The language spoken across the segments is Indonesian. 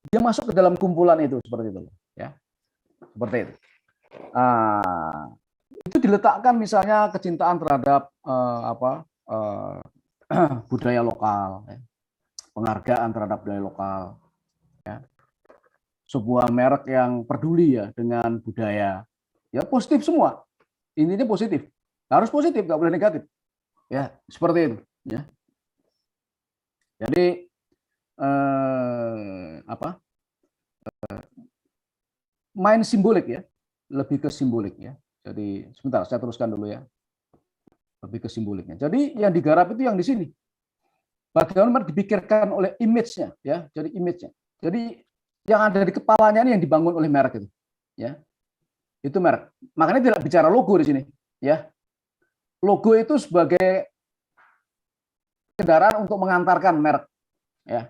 dia masuk ke dalam kumpulan itu seperti itu, ya, seperti itu. Itu diletakkan misalnya kecintaan terhadap budaya lokal, ya, penghargaan terhadap budaya lokal, ya, sebuah merek yang peduli ya dengan budaya, ya positif semua, intinya positif, harus positif, nggak boleh negatif, ya seperti itu, ya. Jadi main simbolik ya, lebih ke simbolik ya. Jadi sebentar saya teruskan dulu ya, lebih ke simboliknya. Jadi yang digarap itu yang di sini. Bagaimana dipikirkan oleh image-nya ya, jadi image-nya. Jadi yang ada di kepalanya ini yang dibangun oleh merek itu, ya. Itu merek. Makanya tidak bicara logo di sini, ya. Logo itu sebagai kendaraan untuk mengantarkan merek, ya.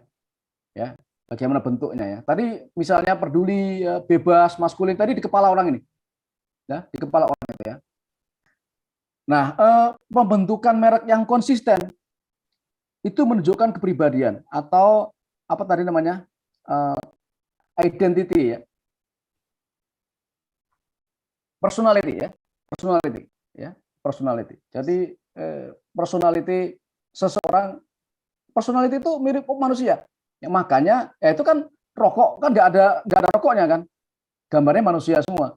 Ya, bagaimana bentuknya ya. Tadi misalnya peduli ya, bebas maskulin tadi di kepala orang ini. Ya, di kepala orang itu ya. Nah, pembentukan merek yang konsisten itu menunjukkan kepribadian atau apa tadi namanya? Identity ya. Personality ya. Personality ya, personality. Jadi personality seseorang, personality itu mirip manusia. Ya, makanya ya itu kan rokok kan nggak ada rokoknya kan. Gambarnya manusia semua.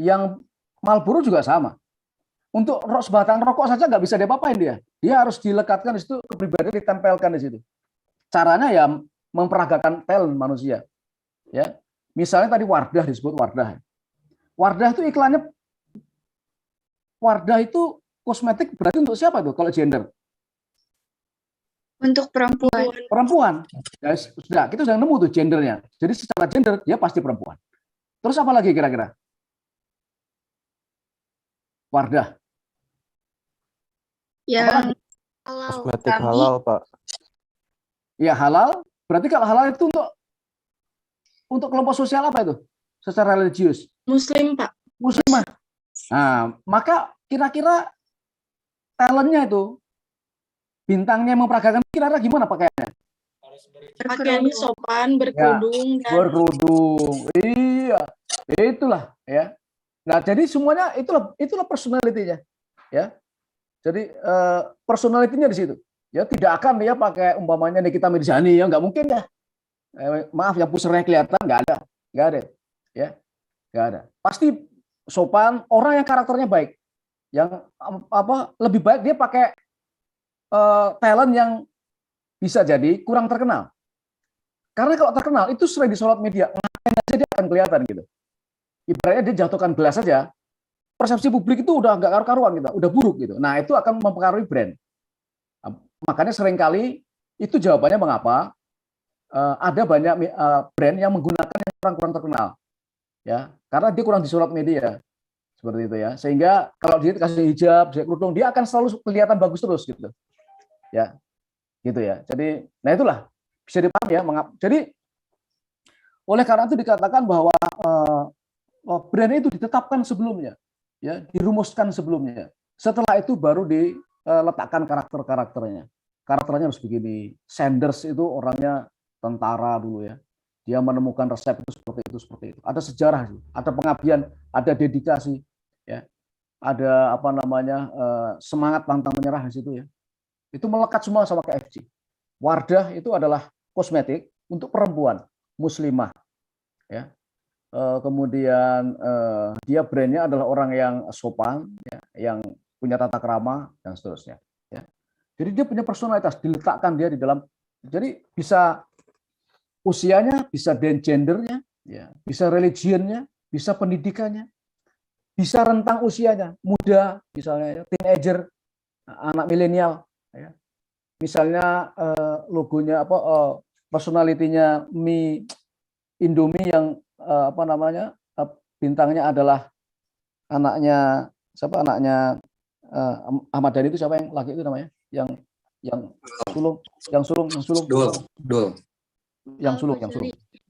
Yang Marlboro juga sama. Untuk sebatang rokok saja nggak bisa diapa-apain dia. Dia harus dilekatkan di situ, kepribadian ditempelkan di situ. Caranya ya memperagakan talent manusia. Ya, misalnya tadi Wardah disebut Wardah. Wardah itu iklannya, Wardah itu kosmetik berarti untuk siapa tuh kalau gender? Untuk perempuan. Perempuan. Ya, sudah, kita sudah nemu tuh gendernya. Jadi secara gender dia pasti perempuan. Terus apa lagi kira-kira? Wardah. Yang kosmetik halal, Pak. Ya halal. Berarti kalau halal itu untuk kelompok sosial apa itu? Secara religius. Muslim, Pak. Muslimah. Nah, maka kira-kira talentnya itu, bintangnya memperagakan kira-kira gimana pakaiannya? Pakaiannya sopan, berkerudung. Ya, berkerudung. Iya, itulah ya. Nah, jadi semuanya itulah personality-nya, ya. Jadi personality-nya di situ. Ya tidak akan dia pakai umpamanya Nikita Mirzani ya, nggak mungkin ya. Maaf yang pusernya kelihatan nggak ada, ya, nggak ada. Pasti sopan, orang yang karakternya baik, yang lebih baik dia pakai talent yang bisa jadi kurang terkenal. Karena kalau terkenal itu sering disorot media, ngapain aja dia akan kelihatan gitu. Ibaratnya dia jatuhkan gelas saja, persepsi publik itu udah nggak karu-karuan gitu, udah buruk gitu. Nah itu akan mempengaruhi brand. Makanya seringkali itu jawabannya mengapa ada banyak brand yang menggunakan yang kurang terkenal, ya, karena dia kurang disorot media seperti itu ya. Sehingga kalau dia kasih hijab, dia kerudung, dia akan selalu kelihatan bagus terus gitu, ya, gitu ya. Jadi, nah itulah bisa dipahami ya. Jadi oleh karena itu dikatakan bahwa brand itu ditetapkan sebelumnya, ya, dirumuskan sebelumnya. Setelah itu baru diletakkan karakternya. Karakternya harus begini. Sanders itu orangnya tentara dulu ya. Dia menemukan resep itu seperti itu. Ada sejarah, ada pengabdian, ada dedikasi, ya. Ada apa namanya semangat pantang menyerah di situ ya. Itu melekat semua sama KFC. Wardah itu adalah kosmetik untuk perempuan muslimah, ya. Kemudian dia brandnya adalah orang yang sopan, ya, yang punya tata krama dan seterusnya. Ya. Jadi dia punya personalitas, diletakkan dia di dalam. Jadi bisa usianya, bisa gendernya, ya, bisa religionnya, bisa pendidikannya, bisa rentang usianya, muda, misalnya ya, teenager, anak milenial, ya. Misalnya logonya apa, personalitinya mie Indomie yang apa namanya bintangnya adalah anaknya siapa, anaknya Ahmad Dhani itu siapa yang laki itu namanya, yang sulung,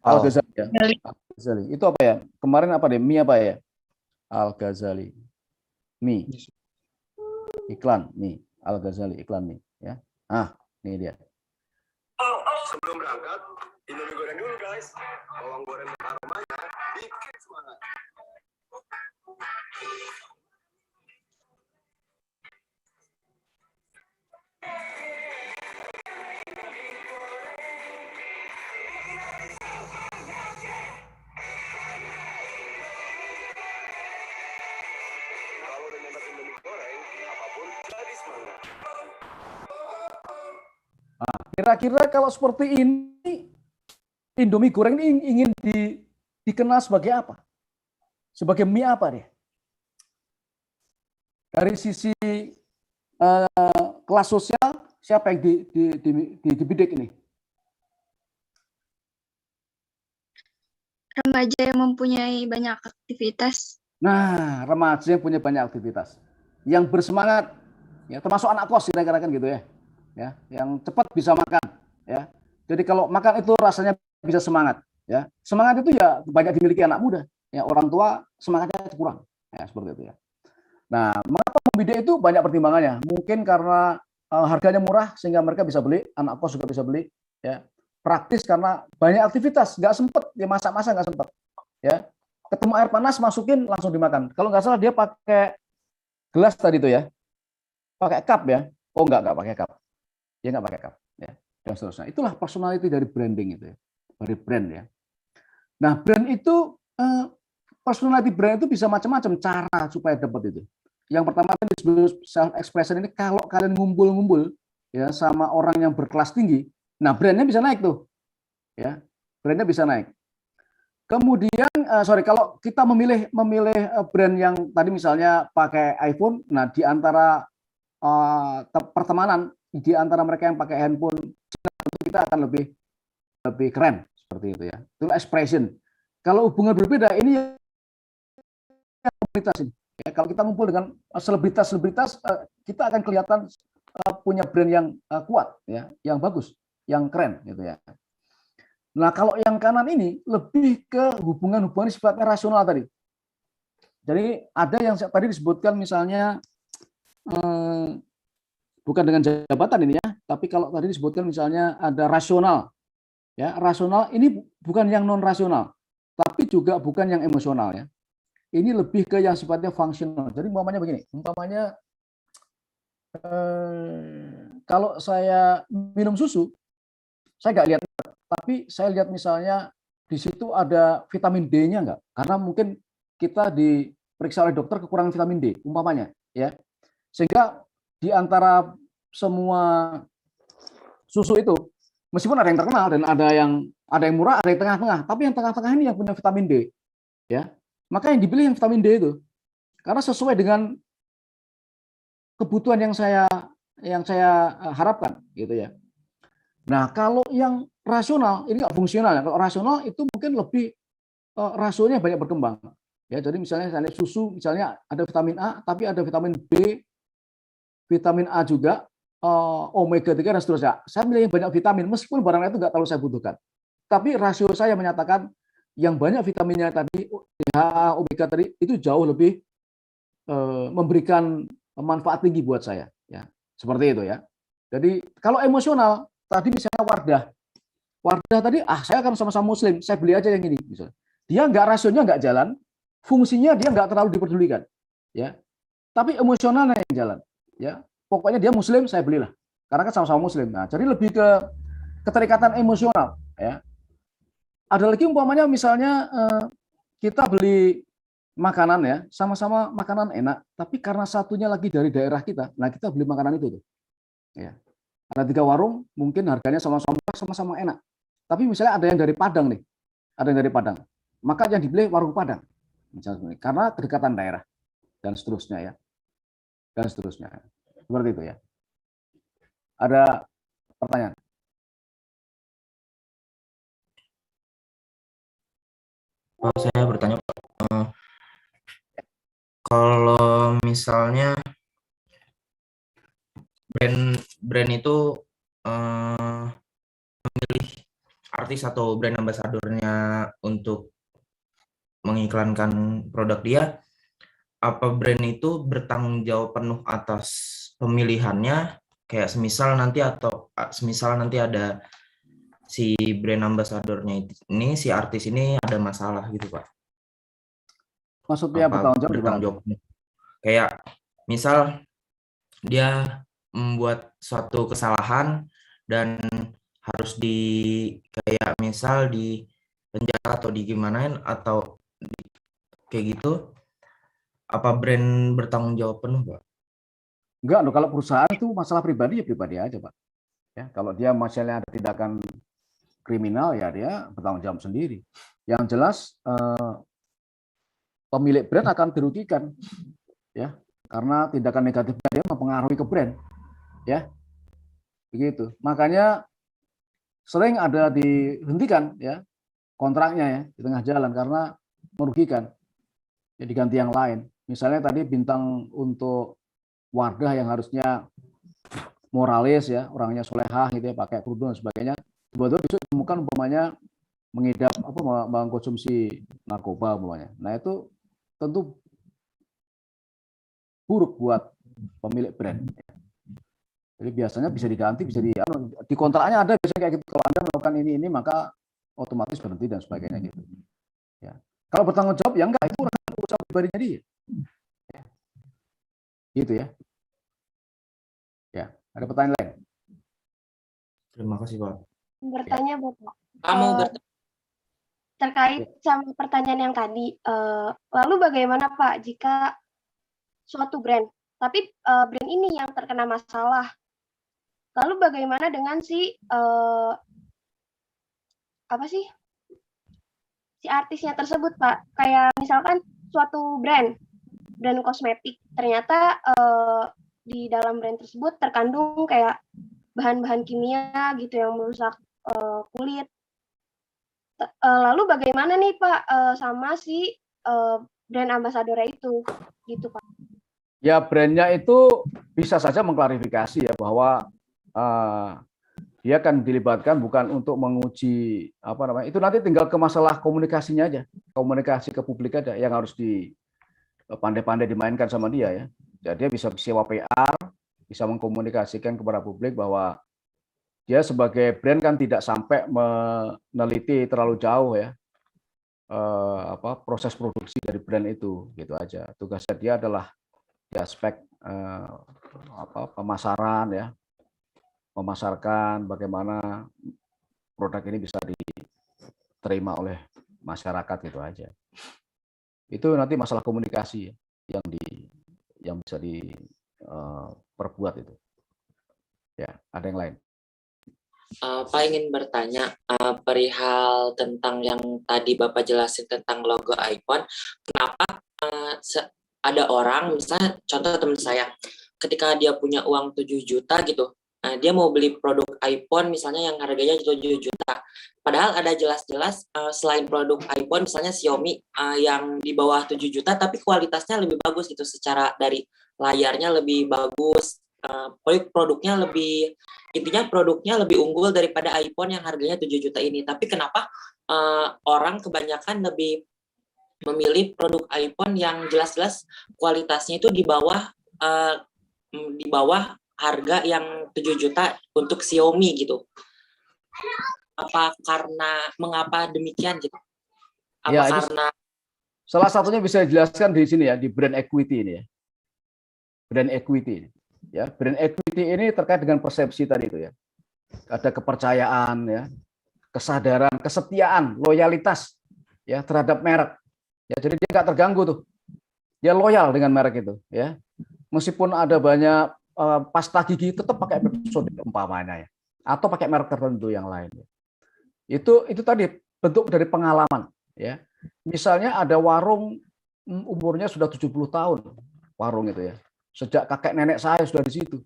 Al-Ghazali ya. Al-Ghazali itu apa ya kemarin, apa deh, mie apa ya, Al-Ghazali mie iklan mie, Al-Ghazali iklan mie ya. Ini dia. Sebelum berangkat Indomie goreng dulu guys. Bawang goreng dan aromanya bikin semangat. Kalau udah nyebat Indomie goreng, apapun jadi semangat. Kira-kira kalau seperti ini, Indomie goreng ini ingin dikenal sebagai apa? Sebagai mie apa dia? Dari sisi kelas sosial, siapa yang dibidik ini? Remaja yang mempunyai banyak aktivitas. Nah, remaja yang punya banyak aktivitas, yang bersemangat, ya termasuk anak kos kira-kira kan gitu ya, yang cepat bisa makan, ya. Jadi kalau makan itu rasanya bisa semangat, ya. Semangat itu ya banyak dimiliki anak muda, ya. Orang tua semangatnya kurang, ya seperti itu ya. Nah, mengapa membidik itu banyak pertimbangannya? Mungkin karena harganya murah sehingga mereka bisa beli, anak kos juga bisa beli, ya. Praktis karena banyak aktivitas, nggak sempet, ya masak-masak nggak sempet, ya. Ketemu air panas masukin langsung dimakan. Kalau nggak salah dia pakai gelas tadi itu ya, pakai cup ya. Oh nggak pakai cup, dia nggak pakai cup, ya. Dan seterusnya. Itulah personality dari branding itu, ya. Dari brand ya. Nah brand itu personality brand itu bisa macam-macam cara supaya dapat itu. Yang pertama kan disebut self expression ini kalau kalian ngumpul-ngumpul ya sama orang yang berkelas tinggi, nah brandnya bisa naik tuh, ya brandnya bisa naik. Kemudian kalau kita memilih brand yang tadi misalnya pakai iPhone, nah di antara pertemanan di antara mereka yang pakai handphone kita akan lebih keren seperti itu ya. Itu expression. Kalau hubungan berbeda ini komunitas ini. Ya, kalau kita ngumpul dengan selebritas kita akan kelihatan punya brand yang kuat ya, yang bagus, yang keren gitu ya. Nah, kalau yang kanan ini lebih ke hubungan-hubungan sifatnya rasional tadi. Jadi ada yang tadi disebutkan misalnya bukan dengan jabatan ini ya, tapi kalau tadi disebutkan misalnya ada rasional. Ya, rasional ini bukan yang non rasional, tapi juga bukan yang emosional ya. Ini lebih ke yang sifatnya fungsional. Jadi umpamanya begini, umpamanya kalau saya minum susu, saya nggak lihat, tapi saya lihat misalnya di situ ada vitamin D-nya nggak? Karena mungkin kita diperiksa oleh dokter kekurangan vitamin D, umpamanya, ya. Sehingga di antara semua susu itu, meskipun ada yang terkenal dan ada yang murah, ada yang tengah-tengah, tapi yang tengah-tengah ini yang punya vitamin D, ya. Maka yang dipilih yang vitamin D itu, karena sesuai dengan kebutuhan yang saya harapkan, gitu ya. Nah, kalau yang rasional ini nggak fungsional ya. Kalau rasional itu mungkin lebih rasionya banyak berkembang. Ya, jadi misalnya susu misalnya ada vitamin A, tapi ada vitamin B, vitamin A juga, omega 3 dan seterusnya. Saya milih yang banyak vitamin meskipun barang itu nggak terlalu saya butuhkan. Tapi rasio saya menyatakan yang banyak vitaminnya tadi, DHA, omega tadi itu jauh lebih memberikan manfaat tinggi buat saya. Ya, seperti itu ya. Jadi kalau emosional tadi misalnya Wardah tadi, saya kan sama-sama Muslim, saya beli aja yang ini. Misalnya. Dia nggak rasionya nggak jalan, fungsinya dia nggak terlalu diperdulikan, ya. Tapi emosionalnya yang jalan, ya. Pokoknya dia Muslim, saya belilah, karena kan sama-sama Muslim. Nah, jadi lebih ke keterikatan emosional, ya. Ada lagi umpamanya misalnya kita beli makanan ya, sama-sama makanan enak, tapi karena satunya lagi dari daerah kita, nah kita beli makanan itu tuh, ya. Ada 3 warung, mungkin harganya sama-sama murah, sama-sama enak. Tapi misalnya ada yang dari Padang nih, ada yang dari Padang. Maka yang dibeli warung Padang. Misalnya, karena kedekatan daerah. Dan seterusnya ya. Dan seterusnya. Seperti itu ya. Ada pertanyaan? Saya bertanya, Pak. Kalau misalnya brand itu memilih artis atau brand ambassador-nya untuk mengiklankan produk dia, apa brand itu bertanggung jawab penuh atas pemilihannya? Kayak semisal nanti ada si brand ambassador-nya ini, si artis ini ada masalah gitu Pak. Maksudnya Apa bertanggung jawab di bertanggung mana? jawab? Kayak misal dia membuat suatu kesalahan dan harus kayak misal di penjara atau digimanain atau kayak gitu, apa brand bertanggung jawab penuh Pak? Enggak, loh, kalau perusahaan itu masalah pribadi ya pribadi aja, Pak. Ya, kalau dia misalnya ada tindakan kriminal ya dia bertanggung jawab sendiri. Yang jelas pemilik brand akan dirugikan, ya, karena tindakan negatifnya dia mempengaruhi ke brand, ya, begitu. Makanya sering ada dihentikan, ya, kontraknya ya di tengah jalan karena merugikan, ya diganti yang lain. Misalnya tadi bintang untuk Wardah yang harusnya moralis ya, orangnya solehah gitu ya, pakai kerudung dan sebagainya, tiba-tiba besok ditemukan umpamanya mengidap mengkonsumsi narkoba umpamanya. Nah itu tentu buruk buat pemilik brand. Jadi biasanya bisa diganti, bisa di kontraknya ada biasanya kayak gitu. Kalau Anda melakukan ini maka otomatis berhenti dan sebagainya gitu. Ya. Kalau bertanggung jawab ya enggak, itu urusan pribadinya dia. Ya. Gitu ya. Ya, ada pertanyaan lain? Terima kasih Pak. Bertanya Bapak. Kamu Terkait sama pertanyaan yang tadi, lalu bagaimana Pak jika suatu brand, tapi brand ini yang terkena masalah, lalu bagaimana dengan si artisnya tersebut Pak? Kayak misalkan suatu brand kosmetik, ternyata di dalam brand tersebut terkandung kayak bahan-bahan kimia gitu yang merusak kulit. Lalu bagaimana nih Pak sama si brand ambasadornya itu, gitu Pak? Ya brandnya itu bisa saja mengklarifikasi ya bahwa dia akan dilibatkan bukan untuk menguji apa namanya, itu nanti tinggal ke masalah komunikasinya aja, komunikasi ke publik aja yang harus pandai-pandai dimainkan sama dia ya. Jadi dia bisa sewa PR, bisa mengkomunikasikan kepada publik bahwa dia sebagai brand kan tidak sampai meneliti terlalu jauh ya proses produksi dari brand itu, gitu aja. Tugasnya dia adalah di aspek pemasaran ya, memasarkan bagaimana produk ini bisa diterima oleh masyarakat gitu aja. Itu nanti masalah komunikasi yang bisa diperbuat itu. Ya, ada yang lain. Pak ingin bertanya perihal tentang yang tadi Bapak jelasin tentang logo iPhone. Kenapa ada orang, misalnya contoh teman saya, ketika dia punya uang 7 juta gitu, dia mau beli produk iPhone misalnya yang harganya 7 juta. Padahal ada jelas-jelas selain produk iPhone misalnya Xiaomi yang di bawah 7 juta tapi kualitasnya lebih bagus gitu, secara dari layarnya lebih bagus, produknya lebih, intinya produknya lebih unggul daripada iPhone yang harganya 7 juta ini. Tapi kenapa orang kebanyakan lebih memilih produk iPhone yang jelas-jelas kualitasnya itu di bawah harga yang 7 juta untuk Xiaomi gitu? Mengapa demikian gitu? Ya, karena salah satunya bisa dijelaskan di sini ya, di brand equity ini ya. Brand equity ini. Ya, brand equity ini terkait dengan persepsi tadi itu ya. Ada kepercayaan ya, kesadaran, kesetiaan, loyalitas ya terhadap merek. Ya, jadi dia nggak terganggu tuh. Dia loyal dengan merek itu ya. Meskipun ada banyak pasta gigi tetap pakai Pepsodent umpamanya ya. Atau pakai merek tertentu yang lain. Itu tadi bentuk dari pengalaman ya. Misalnya ada warung umurnya sudah 70 tahun warung itu ya. Sejak kakek nenek saya sudah di situ.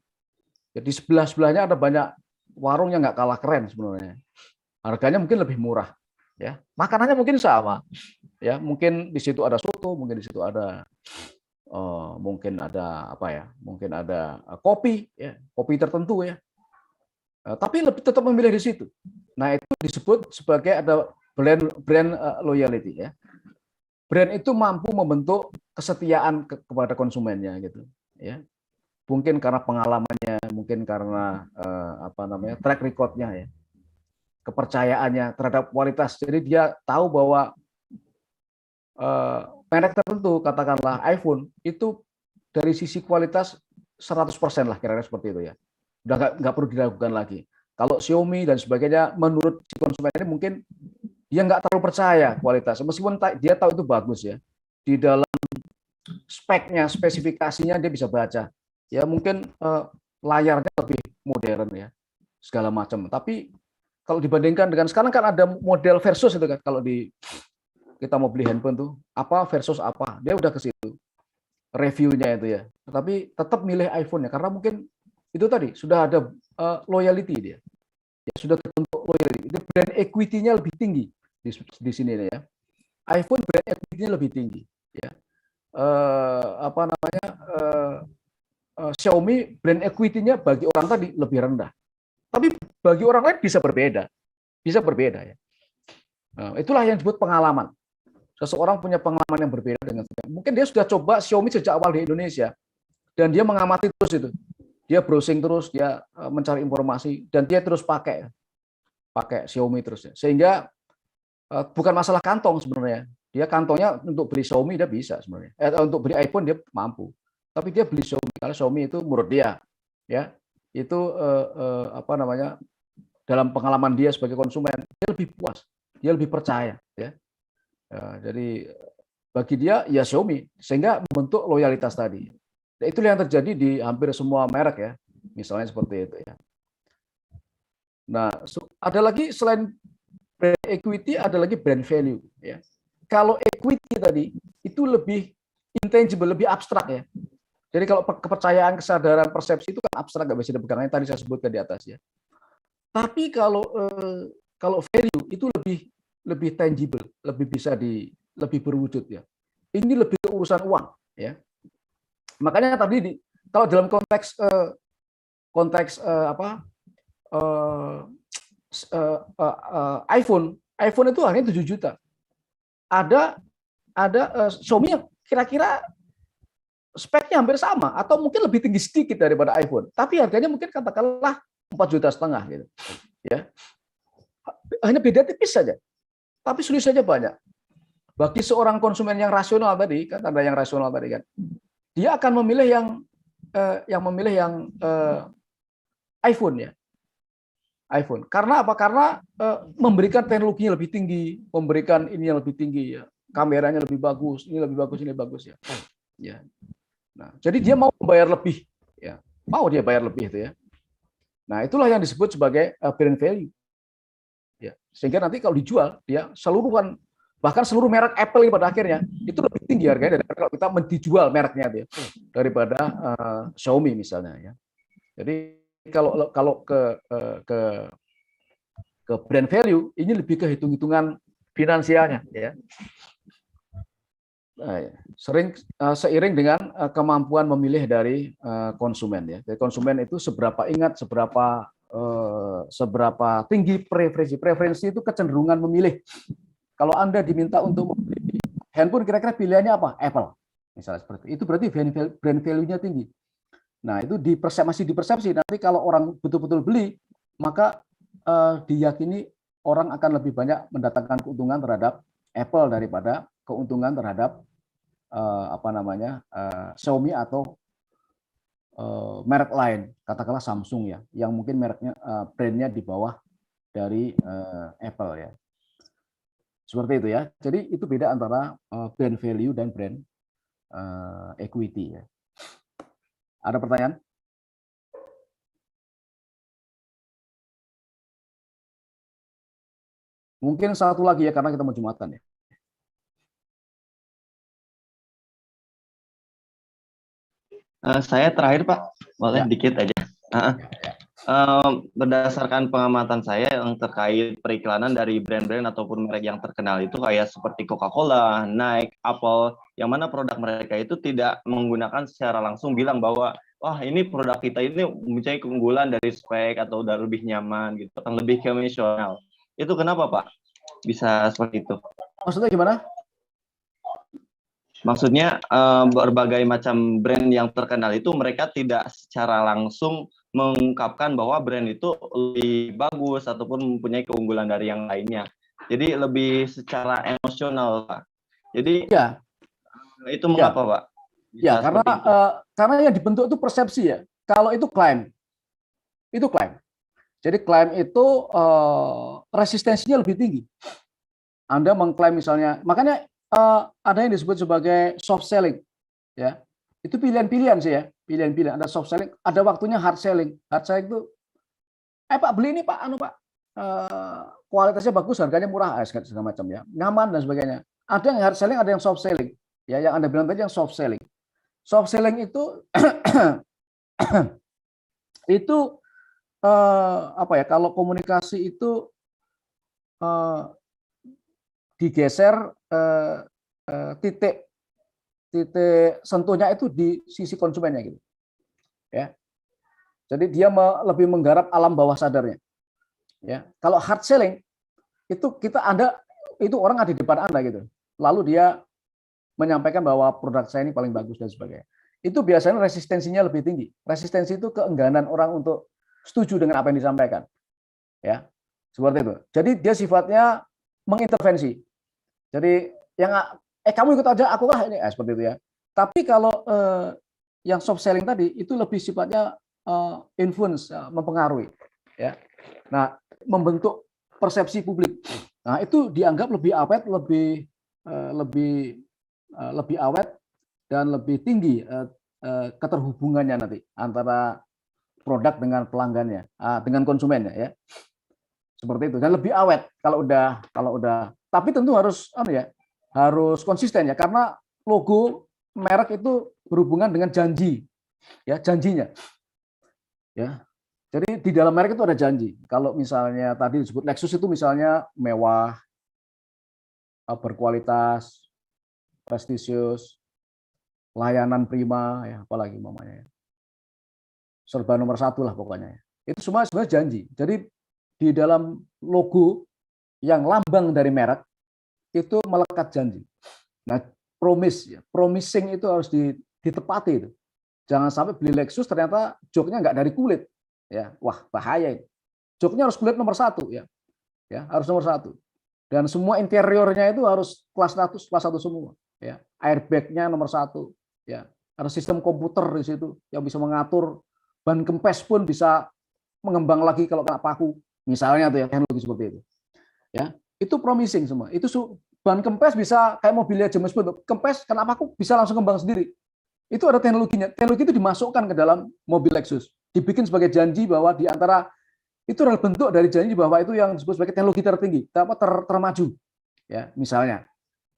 Jadi sebelah-sebelahnya ada banyak warung yang nggak kalah keren sebenarnya. Harganya mungkin lebih murah, ya. Makanannya mungkin sama, ya. Mungkin di situ ada soto, mungkin di situ ada, mungkin ada apa ya? Mungkin ada kopi, ya, kopi tertentu ya. Tapi tetap memilih di situ. Nah itu disebut sebagai ada brand loyalty ya. Brand itu mampu membentuk kesetiaan kepada konsumennya gitu. Ya, mungkin karena pengalamannya, mungkin karena track recordnya ya, kepercayaannya terhadap kualitas. Jadi dia tahu bahwa merek tertentu, katakanlah iPhone, itu dari sisi kualitas 100% lah kira-kira seperti itu ya. Udah nggak perlu diragukan lagi. Kalau Xiaomi dan sebagainya, menurut si konsumen ini mungkin dia nggak terlalu percaya kualitas, meskipun dia tahu itu bagus ya. Di dalam speknya, spesifikasinya dia bisa baca. Ya mungkin layarnya lebih modern ya, segala macam. Tapi kalau dibandingkan dengan sekarang kan ada model versus itu kan, kalau kita mau beli handphone tuh apa versus apa, dia udah ke situ reviewnya itu ya. Tapi tetap milih iPhone ya, karena mungkin itu tadi sudah ada loyalty dia. Ya, sudah terbentuk loyalty. Itu brand equity-nya lebih tinggi di sini ya. iPhone brand equity-nya lebih tinggi ya. Xiaomi brand equity-nya bagi orang tadi lebih rendah. Tapi bagi orang lain bisa berbeda ya. Nah, itulah yang disebut pengalaman. Seseorang punya pengalaman yang berbeda dengan mungkin dia sudah coba Xiaomi sejak awal di Indonesia dan dia mengamati terus itu. Dia browsing terus, dia mencari informasi dan dia terus pakai Xiaomi terus ya. Sehingga bukan masalah kantong sebenarnya. Dia kantongnya untuk beli Xiaomi dia bisa sebenarnya. Untuk beli iPhone dia mampu. Tapi dia beli Xiaomi karena Xiaomi itu menurut dia ya, itu dalam pengalaman dia sebagai konsumen, dia lebih puas, dia lebih percaya ya. Jadi bagi dia ya Xiaomi, sehingga membentuk loyalitas tadi. Nah, itulah yang terjadi di hampir semua merek ya, misalnya seperti itu ya. Nah, ada lagi selain brand equity, ada lagi brand value ya. Kalau equity tadi itu lebih intangible, lebih abstrak ya. Jadi kalau kepercayaan, kesadaran, persepsi itu kan abstrak, nggak bisa dipegang. Yang tadi saya sebutkan di atas ya. Tapi kalau value itu lebih tangible, lebih bisa lebih berwujud ya. Ini lebih ke urusan uang ya. Makanya tadi kalau dalam konteks iPhone itu harganya 7 juta. Ada Xiaomi yang kira-kira speknya hampir sama atau mungkin lebih tinggi sedikit daripada iPhone, tapi harganya mungkin katakanlah 4,5 juta gitu. Ya. Hanya beda tipis saja. Tapi solusinya banyak. Bagi seorang konsumen yang rasional tadi, kan ada yang rasional tadi kan. Dia akan memilih yang iPhone ya. iPhone. Karena apa? Karena memberikan teknologinya lebih tinggi, memberikan ini yang lebih tinggi ya. Kameranya lebih bagus, ini lebih bagus, ini bagus ya. Ya. Nah, jadi dia mau bayar lebih ya. Mau dia bayar lebih itu ya. Nah, itulah yang disebut sebagai brand value. Ya. Sehingga nanti kalau dijual dia seluruhan, bahkan seluruh merek Apple ini pada akhirnya itu lebih tinggi harganya daripada kalau kita mendijual mereknya dia daripada Xiaomi misalnya ya. Jadi kalau ke brand value ini lebih ke hitung-hitungan finansialnya ya. Seiring dengan kemampuan memilih dari konsumen ya. Jadi konsumen itu seberapa ingat, seberapa tinggi preferensi itu kecenderungan memilih. Kalau Anda diminta untuk membeli handphone, kira-kira pilihannya apa? Apple, misalnya seperti itu. Berarti brand value-nya tinggi. Nah, itu masih dipersepsi. Nanti kalau orang betul-betul beli, maka diyakini orang akan lebih banyak mendatangkan keuntungan terhadap Apple daripada keuntungan terhadap Xiaomi atau merek lain, katakanlah Samsung ya, yang mungkin mereknya brandnya di bawah dari Apple ya. Seperti itu ya. Jadi itu beda antara brand value dan brand equity ya. Ada pertanyaan? Mungkin satu lagi ya, karena kita mau Jumatan ya. Saya terakhir Pak, boleh Ya. dikit aja. Berdasarkan pengamatan saya yang terkait periklanan dari brand-brand ataupun merek yang terkenal itu kayak seperti Coca-Cola, Nike, Apple, yang mana produk mereka itu tidak menggunakan secara langsung bilang bahwa wah ini produk kita ini mempunyai keunggulan dari spek atau udah lebih nyaman gitu, kan lebih emosional. Itu kenapa Pak bisa seperti itu? Maksudnya gimana? Maksudnya berbagai macam brand yang terkenal itu mereka tidak secara langsung mengungkapkan bahwa brand itu lebih bagus ataupun mempunyai keunggulan dari yang lainnya. Jadi lebih secara emosional, Pak. Jadi Ya, itu mengapa, Pak? ya Bisa karena seperti itu? karena yang dibentuk itu persepsi ya. Kalau itu klaim. Jadi klaim itu resistensinya lebih tinggi. Anda mengklaim misalnya, makanya ada yang disebut sebagai soft selling, ya. Itu pilihan-pilihan sih ya, pilihan-pilihan. Ada soft selling, ada waktunya hard selling. Hard selling itu, Pak beli ini Pak, kualitasnya bagus, harganya murah, segala macam ya, nyaman dan sebagainya. Ada yang hard selling, ada yang soft selling. Ya, yang Anda bilang tadi yang soft selling. Soft selling itu itu apa ya? Kalau komunikasi itu digeser titik sentuhnya itu di sisi konsumennya gitu, ya. Jadi dia lebih menggarap alam bawah sadarnya, ya. Kalau hard selling itu itu orang ada di depan Anda gitu, lalu dia menyampaikan bahwa produk saya ini paling bagus dan sebagainya. Itu biasanya resistensinya lebih tinggi. Resistensi itu keengganan orang untuk setuju dengan apa yang disampaikan, ya, seperti itu. Jadi dia sifatnya mengintervensi. Jadi yang kamu ikut aja, aku lah ini, seperti itu ya. Tapi kalau yang soft selling tadi itu lebih sifatnya influence, mempengaruhi, ya. Nah, membentuk persepsi publik. Nah, itu dianggap lebih awet, lebih awet dan lebih tinggi keterhubungannya nanti antara produk dengan pelanggannya, dengan konsumennya, ya. Seperti itu, dan lebih awet kalau udah. Tapi tentu harus harus konsisten ya, karena logo merek itu berhubungan dengan janji, ya, janjinya, ya. Jadi di dalam merek itu ada janji. Kalau misalnya tadi disebut Lexus itu misalnya mewah, berkualitas, prestisius, layanan prima, ya, apalagi mamanya, ya. Serba nomor 1 lah pokoknya. Itu semua sebenarnya janji. Jadi di dalam logo yang lambang dari merek itu melekat janji. Nah, promising itu harus ditepati itu. Jangan sampai beli Lexus ternyata joknya nggak dari kulit, ya, wah bahaya itu. Joknya harus kulit nomor 1, ya, harus nomor 1. Dan semua interiornya itu harus kelas 1 semua, ya. Airbagnya nomor 1, ya. Ada sistem komputer di situ yang bisa mengatur, ban kempes pun bisa mengembang lagi kalau kena paku, misalnya tuh ya, teknologi seperti itu, ya. Itu promising semua. Itu ban kempes bisa kayak mobilnya James Bond, kempes kena paku bisa langsung kembang sendiri. Itu ada teknologinya. Teknologi itu dimasukkan ke dalam mobil Lexus, dibikin sebagai janji bahwa di antara itu adalah bentuk dari janji bahwa itu yang disebut sebagai teknologi tertinggi, termaju, ya, misalnya,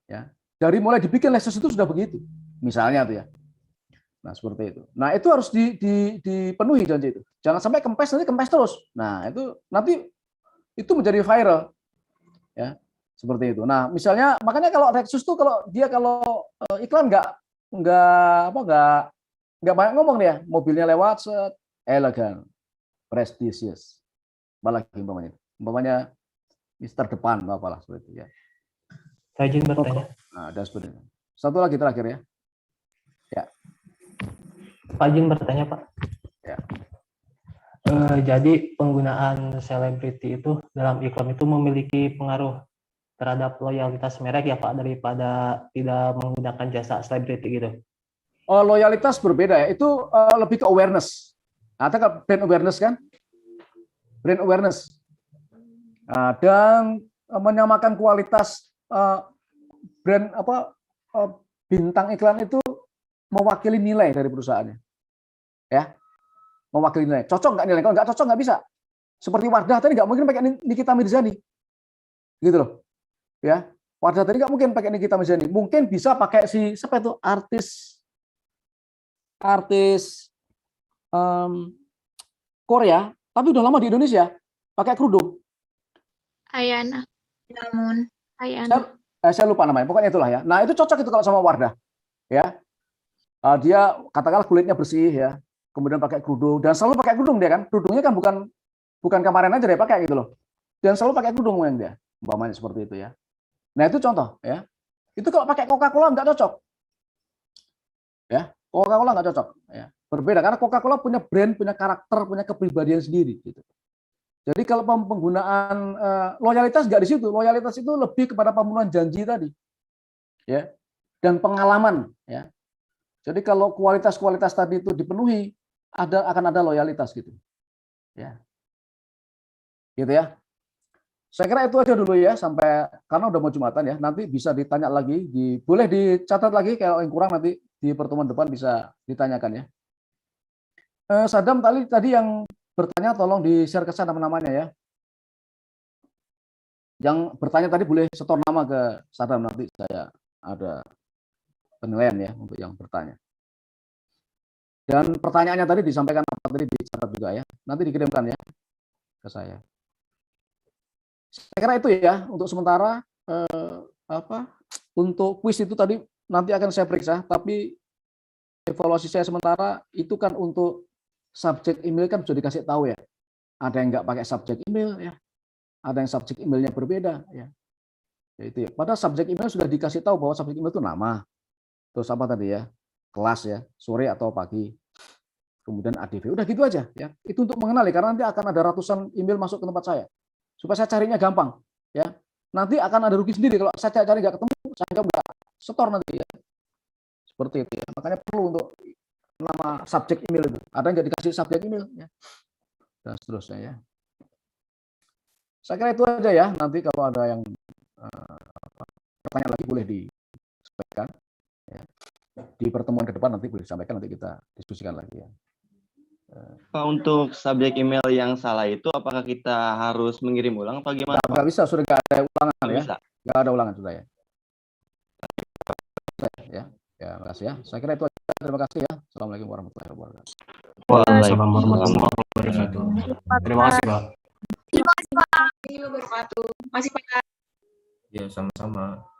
ya. Dari mulai dibikin Lexus itu sudah begitu, misalnya tuh ya. Nah, seperti itu. Nah, itu harus dipenuhi janji itu. Jangan sampai kempes terus. Nah, itu nanti itu menjadi viral, ya, seperti itu. Nah, misalnya makanya kalau Lexus tuh kalau iklan nggak banyak ngomong dia, mobilnya lewat, elegan, prestisius, apalagi umpamanya Mister Depan atau apalah seperti itu, ya. Saya izin bertanya. Nah, dan sebagainya. Satu lagi terakhir ya. Ya. Pak izin bertanya, Pak. Ya. Jadi penggunaan selebriti itu dalam iklan itu memiliki pengaruh terhadap loyalitas merek ya Pak, daripada tidak menggunakan jasa selebriti gitu. Oh, loyalitas berbeda ya. Itu lebih ke awareness. Ada brand awareness kan? Brand awareness. Dan menyamakan kualitas brand bintang iklan itu mewakili nilai dari perusahaannya, ya, mewakili nilai. Cocok nggak nilai? Kalau nggak cocok nggak bisa. Seperti Wardah tadi nggak mungkin pakai Nikita Mirzani, gitu loh, ya. Wardah tadi nggak mungkin pakai Nikita Mirzani. Mungkin bisa pakai siapa itu artis Korea, tapi udah lama di Indonesia pakai kerudung. Ayana. Namun Ayana. Saya lupa namanya, pokoknya itulah ya. Nah, itu cocok itu kalau sama Wardah, ya. Dia katakanlah kulitnya bersih ya, kemudian pakai kerudung dan selalu pakai kerudung dia kan. Kerudungnya kan bukan kemarin aja dia pakai gitu loh. Dan selalu pakai kerudung yang dia, umpamanya seperti itu ya. Nah, itu contoh ya. Itu kalau pakai Coca-Cola nggak cocok. Ya, Coca-Cola nggak cocok ya. Berbeda karena Coca-Cola punya brand, punya karakter, punya kepribadian sendiri gitu. Jadi kalau penggunaan loyalitas nggak di situ, loyalitas itu lebih kepada pemenuhan janji tadi, ya, dan pengalaman, ya. Jadi kalau kualitas-kualitas tadi itu dipenuhi, akan ada loyalitas gitu, ya, gitu ya. Saya kira itu aja dulu ya, sampai karena udah mau Jumatan ya, nanti bisa ditanya lagi, boleh dicatat lagi kalau yang kurang nanti di pertemuan depan bisa ditanyakan ya. Sadam tadi yang bertanya tolong di-share ke saya nama-namanya ya. Yang bertanya tadi boleh setor nama ke Sadam, nanti saya ada penilaian ya untuk yang bertanya. Dan pertanyaannya tadi disampaikan apa tadi dicatat juga ya. Nanti dikirimkan ya ke saya. Saya kira itu ya untuk sementara untuk kuis itu tadi nanti akan saya periksa, tapi evaluasi saya sementara itu kan untuk subjek email kan sudah dikasih tahu ya. Ada yang nggak pakai subjek email ya. Ada yang subjek emailnya berbeda ya. Itu ya. Padahal subjek email sudah dikasih tahu bahwa subjek email itu nama. Terus apa tadi ya? Kelas ya, sore atau pagi. Kemudian ADV. Udah gitu aja ya. Itu untuk mengenali karena nanti akan ada ratusan email masuk ke tempat saya. Supaya saya carinya gampang ya. Nanti akan ada rugi sendiri kalau saya cari nggak ketemu, saya nggak setor nanti ya. Seperti itu ya. Makanya perlu untuk nama subjek email itu. Ada yang nggak dikasih subjek email ya. Dan seterusnya ya. Saya kira itu aja ya. Nanti kalau ada yang pertanyaan lagi boleh disampaikan ya. Di pertemuan ke depan nanti boleh disampaikan, nanti kita diskusikan lagi ya. Untuk subjek email yang salah itu apakah kita harus mengirim ulang atau gimana? Nggak bisa, sudah nggak ada ulangan ya. Bisa. Nggak ada ulangan sudah ya. Ya, makasih ya. Saya kira itu aja. Terima kasih ya. Assalamualaikum warahmatullahi wabarakatuh. Waalaikumsalam warahmatullahi wabarakatuh. Terima kasih, Pak. Terima kasih Pak. Terima kasih Pak. Ya, sama-sama.